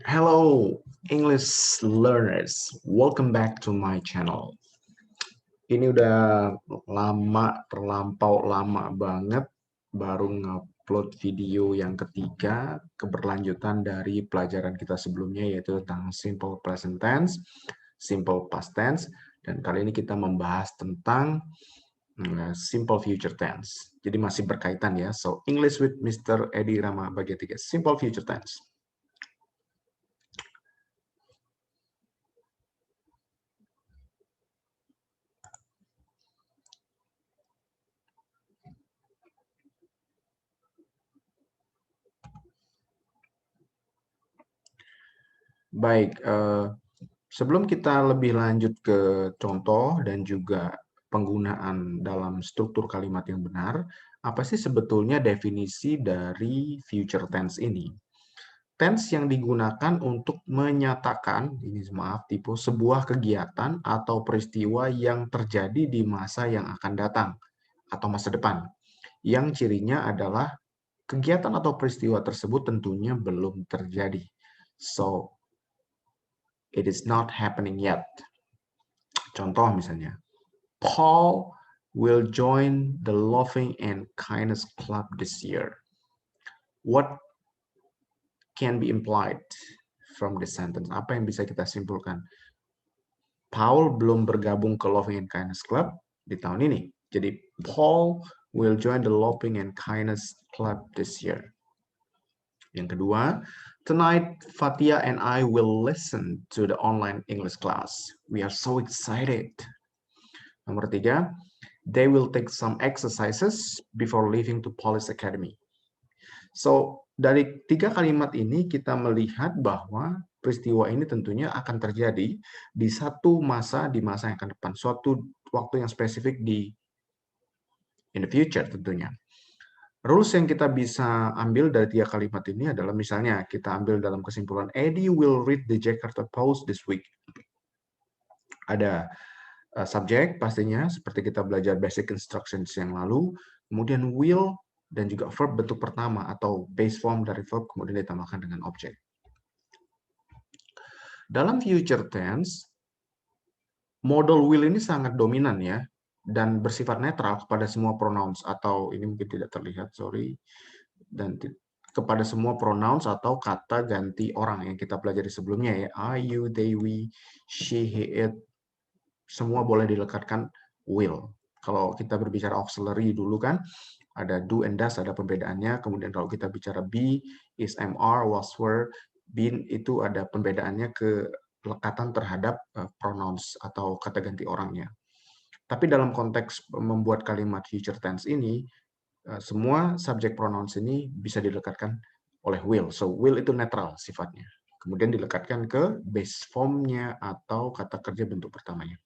Hello, English learners. Welcome back to my channel. Ini udah terlampau lama banget baru ngupload video yang ketiga, keberlanjutan dari pelajaran kita sebelumnya yaitu tentang simple present tense, simple past tense, dan kali ini kita membahas tentang simple future tense. Jadi masih berkaitan ya. So, English with Mr. Edi Rama bagian 3, simple future tense. Baik, sebelum kita lebih lanjut ke contoh dan juga penggunaan dalam struktur kalimat yang benar, apa sih sebetulnya definisi dari future tense ini? Tense yang digunakan untuk menyatakan, ini maaf tipe, sebuah kegiatan atau peristiwa yang terjadi di masa yang akan datang atau masa depan. Yang cirinya adalah kegiatan atau peristiwa tersebut tentunya belum terjadi. So, it is not happening yet. Contoh misalnya, Paul will join the Loving and Kindness Club this year. What can be implied from this sentence? Apa yang bisa kita simpulkan? Paul belum bergabung ke Loving and Kindness Club di tahun ini. Jadi, Paul will join the Loving and Kindness Club this year. Yang kedua, tonight Fatia and I will listen to the online English class. We are so excited. Nomor tiga, they will take some exercises before leaving to Police Academy. So, dari tiga kalimat ini kita melihat bahwa peristiwa ini tentunya akan terjadi di satu masa, di masa yang akan depan. Suatu waktu yang spesifik in the future tentunya. Rules yang kita bisa ambil dari tiga kalimat ini adalah misalnya kita ambil dalam kesimpulan, Eddie will read the Jakarta Post this week. Ada subjek pastinya, seperti kita belajar basic instructions yang lalu, kemudian will, dan juga verb bentuk pertama atau base form dari verb, kemudian ditambahkan dengan objek. Dalam future tense, modal will ini sangat dominan ya, dan bersifat netral kepada semua pronouns, atau ini mungkin tidak terlihat, sorry, dan kepada semua pronouns atau kata ganti orang yang kita pelajari sebelumnya ya, I, you, they, we, she, he, it, semua boleh dilekatkan will. Kalau kita berbicara auxiliary dulu kan, ada do and does, ada pembedaannya. Kemudian kalau kita bicara be, is, am, are, was, were, been, itu ada pembedaannya kelekatan terhadap pronouns atau kata ganti orangnya. Tapi dalam konteks membuat kalimat future tense ini, semua subjek pronouns ini bisa dilekatkan oleh will. So, will itu netral sifatnya. Kemudian dilekatkan ke base form-nya atau kata kerja bentuk pertamanya.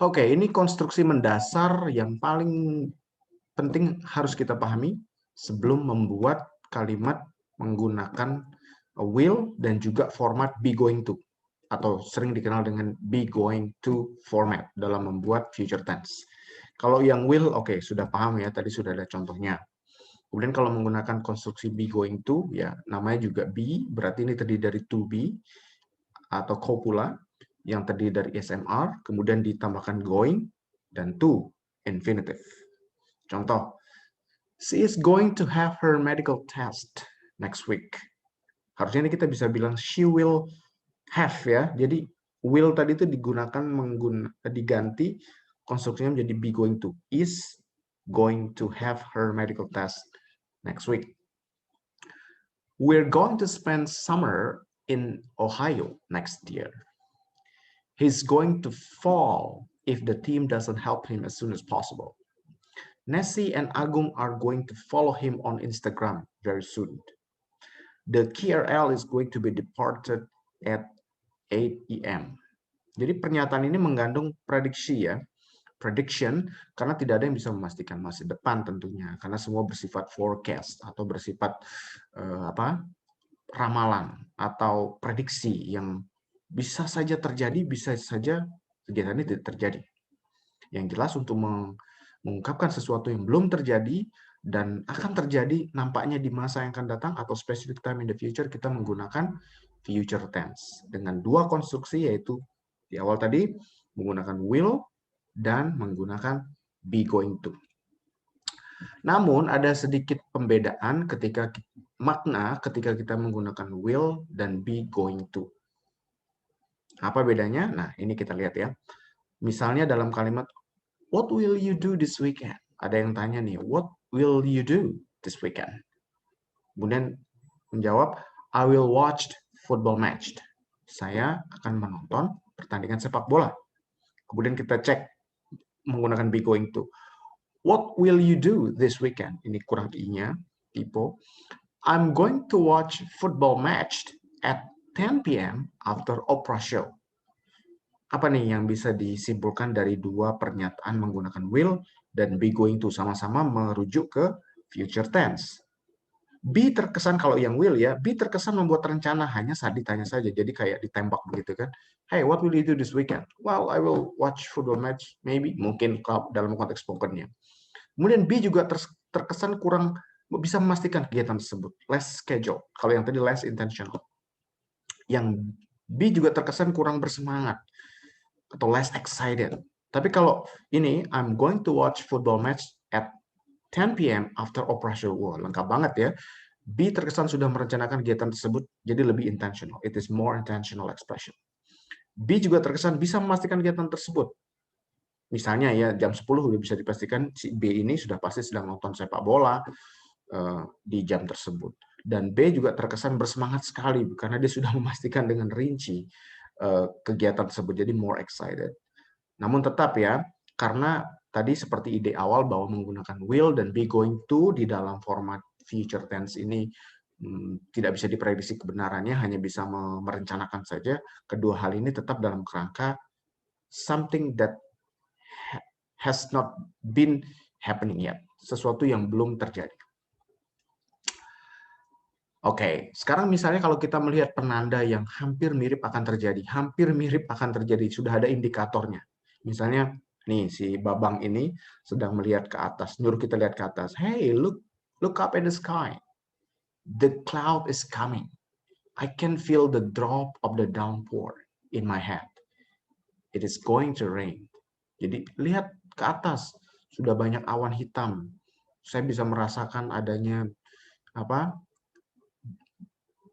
Oke, ini konstruksi mendasar yang paling penting harus kita pahami sebelum membuat kalimat menggunakan will dan juga format be going to, atau sering dikenal dengan be going to format dalam membuat future tense. Kalau yang will, oke, sudah paham ya, tadi sudah ada contohnya. Kemudian kalau menggunakan konstruksi be going to, ya namanya juga be, berarti ini terdiri dari to be atau copula, yang terdiri dari SMR, kemudian ditambahkan going, dan to, infinitive. Contoh, she is going to have her medical test next week. Harusnya ini kita bisa bilang she will have ya. Jadi will tadi itu digunakan diganti konstruksinya menjadi be going to, is going to have her medical test next week. We're going to spend summer in Ohio next year. He's going to fall if the team doesn't help him as soon as possible. Nessie and Agung are going to follow him on Instagram very soon. The KRL is going to be departed at 8 p.m. Jadi pernyataan ini mengandung prediksi ya, prediction, karena tidak ada yang bisa memastikan masa depan tentunya, karena semua bersifat forecast atau bersifat ramalan atau prediksi yang bisa saja terjadi, bisa saja kegiatan ini tidak terjadi. Yang jelas untuk mengungkapkan sesuatu yang belum terjadi dan akan terjadi nampaknya di masa yang akan datang atau specific time in the future, kita menggunakan future tense dengan dua konstruksi, yaitu di awal tadi menggunakan will dan menggunakan be going to. Namun ada sedikit pembedaan ketika makna ketika kita menggunakan will dan be going to. Apa bedanya? Nah, ini kita lihat ya. Misalnya dalam kalimat what will you do this weekend? Ada yang tanya nih, what will you do this weekend? Kemudian menjawab, I will watch football match. Saya akan menonton pertandingan sepak bola. Kemudian kita cek menggunakan be going to. What will you do this weekend? Ini kurang i-nya, typo. I'm going to watch football match at 10 p.m. after opera show. Apa nih yang bisa disimpulkan dari dua pernyataan menggunakan will dan be going to, sama-sama merujuk ke future tense. Be terkesan, kalau yang will ya, be terkesan membuat rencana hanya saat ditanya saja. Jadi kayak ditembak begitu kan. Hey, what will you do this weekend? Well, I will watch football match, maybe, mungkin dalam konteks spoken-nya. Kemudian be juga terkesan kurang bisa memastikan kegiatan tersebut. Less schedule. Kalau yang tadi less intentional. Yang be juga terkesan kurang bersemangat atau less excited. Tapi kalau ini, I'm going to watch football match at 10 p.m. after opera show. Wah, lengkap banget ya. Be terkesan sudah merencanakan kegiatan tersebut, jadi lebih intentional. It is more intentional expression. Be juga terkesan bisa memastikan kegiatan tersebut. Misalnya ya, jam 10 sudah bisa dipastikan si B ini sudah pasti sedang nonton sepak bola di jam tersebut. Dan B juga terkesan bersemangat sekali karena dia sudah memastikan dengan rinci kegiatan tersebut, jadi more excited. Namun tetap ya, karena tadi seperti ide awal bahwa menggunakan will dan be going to di dalam format future tense ini tidak bisa diprediksi kebenarannya, hanya bisa merencanakan saja. Kedua hal ini tetap dalam kerangka something that has not been happening yet, sesuatu yang belum terjadi. Oke, sekarang misalnya kalau kita melihat penanda yang hampir mirip akan terjadi, sudah ada indikatornya. Misalnya, nih si Babang ini sedang melihat ke atas, nyuruh kita lihat ke atas. Hey, look up in the sky. The cloud is coming. I can feel the drop of the downpour in my head. It is going to rain. Jadi lihat ke atas, sudah banyak awan hitam. Saya bisa merasakan adanya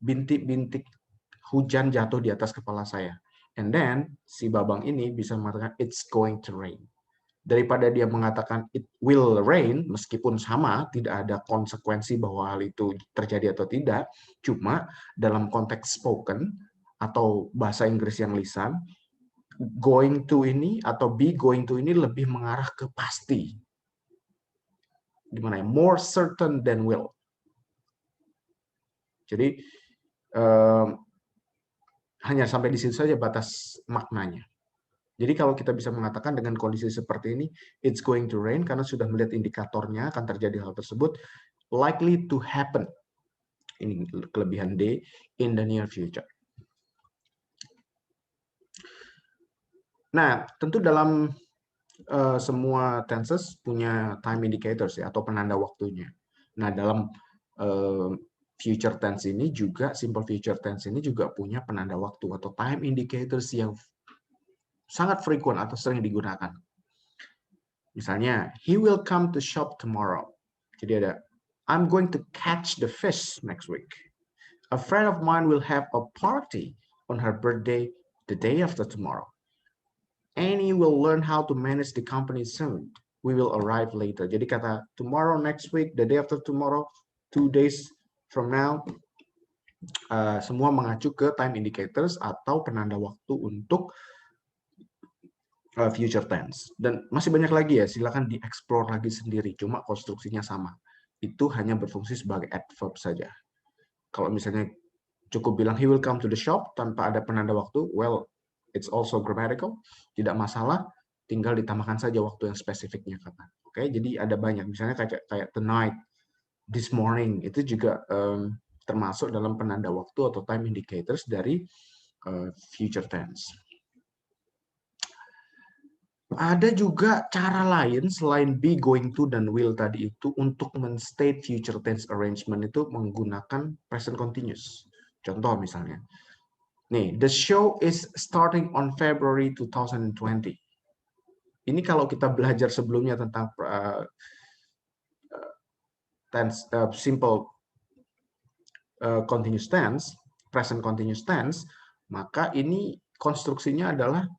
bintik-bintik hujan jatuh di atas kepala saya. And then, si Babang ini bisa mengatakan, it's going to rain. Daripada dia mengatakan, it will rain, meskipun sama, tidak ada konsekuensi bahwa hal itu terjadi atau tidak, cuma dalam konteks spoken, atau bahasa Inggris yang lisan, going to ini, atau be going to ini lebih mengarah ke pasti. Gimana ya? More certain than will. Jadi, hanya sampai di situ saja batas maknanya. Jadi kalau kita bisa mengatakan dengan kondisi seperti ini, it's going to rain, karena sudah melihat indikatornya akan terjadi hal tersebut, likely to happen, ini kelebihan D, in the near future. Nah, tentu dalam semua tenses punya time indicators ya, atau penanda waktunya. Nah, dalam future tense ini juga, simple future tense ini juga punya penanda waktu atau time indicators yang sangat frequent atau sering digunakan. Misalnya, he will come to shop tomorrow. Jadi ada, I'm going to catch the fish next week. A friend of mine will have a party on her birthday the day after tomorrow. Annie will learn how to manage the company soon. We will arrive later. Jadi kata tomorrow, next week, the day after tomorrow, 2 days from now, semua mengacu ke time indicators atau penanda waktu untuk future tense. Dan masih banyak lagi ya, silakan dieksplor lagi sendiri, cuma konstruksinya sama. Itu hanya berfungsi sebagai adverb saja. Kalau misalnya cukup bilang he will come to the shop tanpa ada penanda waktu, well, it's also grammatical, tidak masalah, tinggal ditambahkan saja waktu yang spesifiknya kapan. Oke, jadi ada banyak, misalnya kayak tonight, this morning, itu juga termasuk dalam penanda waktu atau time indicators dari future tense. Ada juga cara lain selain be, going to, dan will tadi itu untuk men-state future tense arrangement itu menggunakan present continuous. Contoh misalnya, nih, the show is starting on February 2020. Ini kalau kita belajar sebelumnya tentang tense, simple continuous tense, present continuous tense, maka ini konstruksinya adalah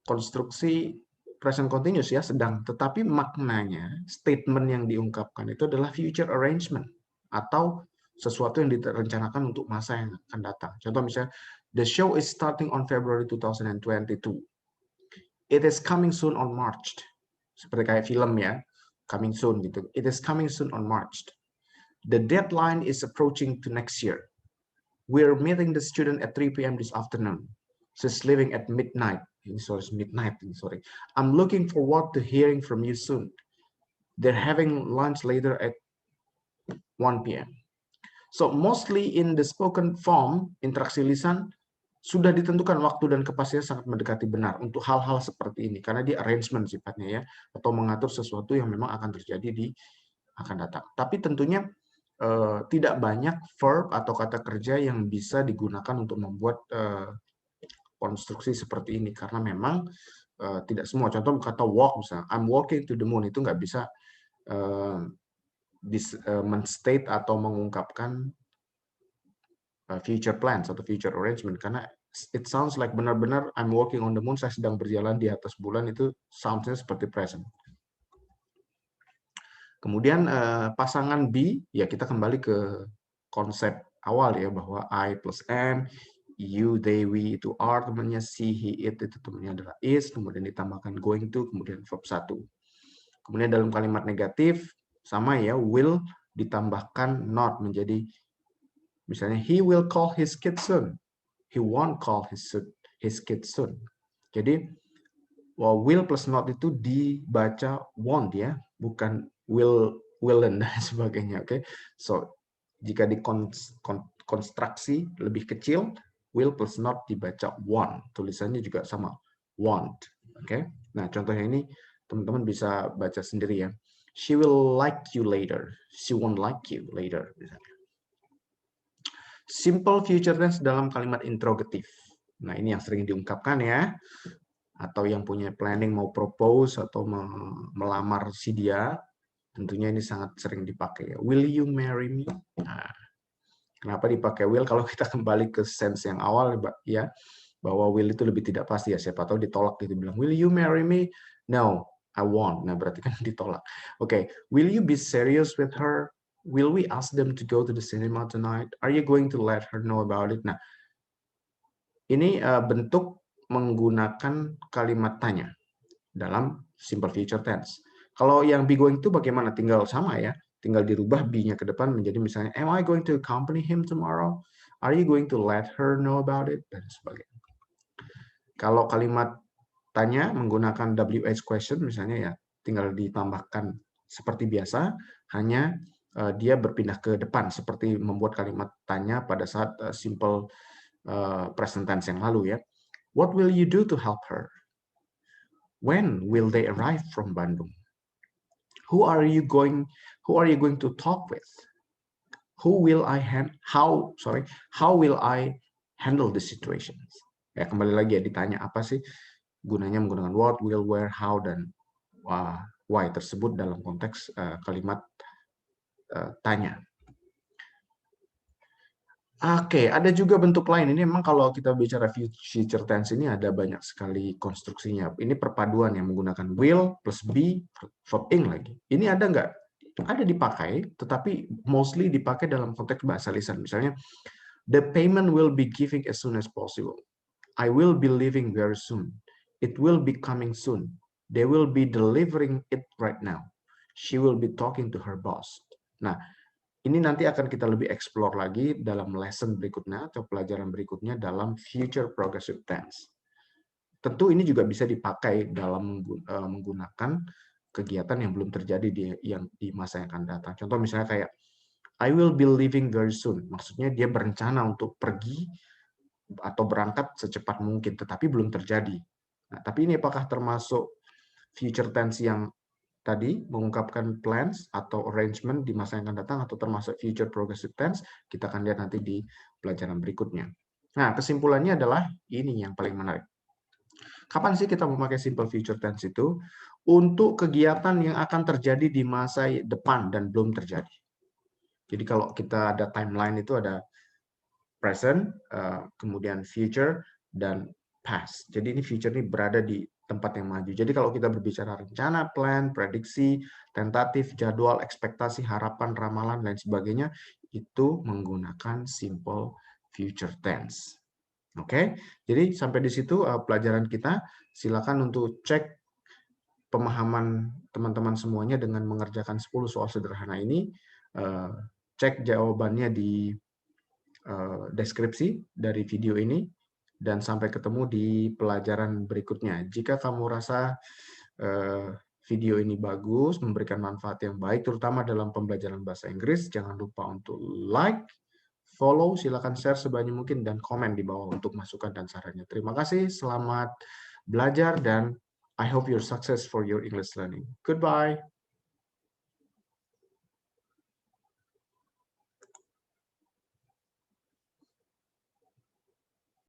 konstruksi present continuous ya, sedang, tetapi maknanya statement yang diungkapkan itu adalah future arrangement atau sesuatu yang direncanakan untuk masa yang akan datang. Contoh misalnya, the show is starting on February 2022. It is coming soon on March. Seperti kayak film ya, coming soon gitu. It is coming soon on March. The deadline is approaching to next year. We're meeting the student at 3 p.m. this afternoon. She's leaving at midnight. Sorry. I'm looking forward to hearing from you soon. They're having lunch later at 1 p.m. So mostly in the spoken form, interaksi lisan sudah ditentukan waktu dan kepastian sangat mendekati benar untuk hal-hal seperti ini karena dia arrangement sifatnya ya, atau mengatur sesuatu yang memang akan terjadi di akan datang. Tapi tentunya tidak banyak verb atau kata kerja yang bisa digunakan untuk membuat konstruksi seperti ini karena memang tidak semua. Contoh kata walk misalnya, I'm walking to the moon, itu nggak bisa men-state atau mengungkapkan future plans atau future arrangement karena it sounds like benar-benar I'm walking on the moon, saya sedang berjalan di atas bulan, itu sounds-nya seperti present. Kemudian pasangan be, ya kita kembali ke konsep awal ya, bahwa I plus am, you, they, we itu are temannya, she, he, it itu temannya adalah is, kemudian ditambahkan going to, kemudian verb 1. Kemudian dalam kalimat negatif, sama ya, will ditambahkan not menjadi, misalnya he will call his kid soon, he won't call his kid soon. Jadi, will plus not itu dibaca won't ya, bukan will dan sebagainya. Oke, so jika dikonstruksi lebih kecil, will plus not dibaca won't, tulisannya juga sama, won't. Oke, nah contohnya ini teman-teman bisa baca sendiri ya. She will like you later, she won't like you later. Misalnya. Simple future tense dalam kalimat interrogatif. Nah ini yang sering diungkapkan ya. Atau yang punya planning mau propose atau melamar si dia, tentunya ini sangat sering dipakai. Will you marry me? Nah, kenapa dipakai will? Kalau kita kembali ke sense yang awal ya, bahwa will itu lebih tidak pasti ya. Siapa tahu ditolak gitu, bilang will you marry me? No, I won't. Nah berarti kan ditolak. Oke, will you be serious with her? Will we ask them to go to the cinema tonight? Are you going to let her know about it? Nah, ini bentuk menggunakan kalimat tanya dalam simple future tense. Kalau yang be going to bagaimana? Tinggal sama ya, tinggal dirubah be-nya ke depan menjadi misalnya, am I going to accompany him tomorrow? Are you going to let her know about it? Dan sebagainya. Kalau kalimat tanya menggunakan WH question misalnya ya, tinggal ditambahkan seperti biasa, hanya dia berpindah ke depan seperti membuat kalimat tanya pada saat simple present tense yang lalu ya. What will you do to help her? When will they arrive from Bandung? Who are you going to talk with? How will I handle the situations? Ya kembali lagi ya, ditanya apa sih gunanya menggunakan what, will, where, how, dan why tersebut dalam konteks kalimat tanya. Oke, ada juga bentuk lain. Ini memang kalau kita bicara future tense ini ada banyak sekali konstruksinya. Ini perpaduan yang menggunakan will plus be, verb ing lagi. Ini ada nggak? Ada dipakai, tetapi mostly dipakai dalam konteks bahasa lisan. Misalnya, the payment will be giving as soon as possible. I will be leaving very soon. It will be coming soon. They will be delivering it right now. She will be talking to her boss. Nah, ini nanti akan kita lebih explore lagi dalam lesson berikutnya atau pelajaran berikutnya dalam future progressive tense. Tentu ini juga bisa dipakai dalam menggunakan kegiatan yang belum terjadi di masa yang akan datang. Contoh misalnya kayak I will be leaving very soon. Maksudnya dia berencana untuk pergi atau berangkat secepat mungkin, tetapi belum terjadi. Nah, tapi ini apakah termasuk future tense yang tadi mengungkapkan plans atau arrangement di masa yang akan datang atau termasuk future progressive tense, kita akan lihat nanti di pelajaran berikutnya. Nah, kesimpulannya adalah ini yang paling menarik. Kapan sih kita memakai simple future tense itu? Untuk kegiatan yang akan terjadi di masa depan dan belum terjadi. Jadi kalau kita ada timeline itu ada present, kemudian future, dan past. Jadi ini future ini berada di tempat yang maju. Jadi kalau kita berbicara rencana, plan, prediksi, tentatif, jadwal, ekspektasi, harapan, ramalan, lain sebagainya, itu menggunakan simple future tense. Oke, jadi sampai di situ pelajaran kita. Silakan untuk cek pemahaman teman-teman semuanya dengan mengerjakan 10 soal sederhana ini. Cek jawabannya di deskripsi dari video ini, dan sampai ketemu di pelajaran berikutnya. Jika kamu rasa video ini bagus, memberikan manfaat yang baik, terutama dalam pembelajaran bahasa Inggris, jangan lupa untuk like, follow, silakan share sebanyak mungkin, dan komen di bawah untuk masukan dan sarannya. Terima kasih, selamat belajar, dan I hope you're success for your English learning. Goodbye.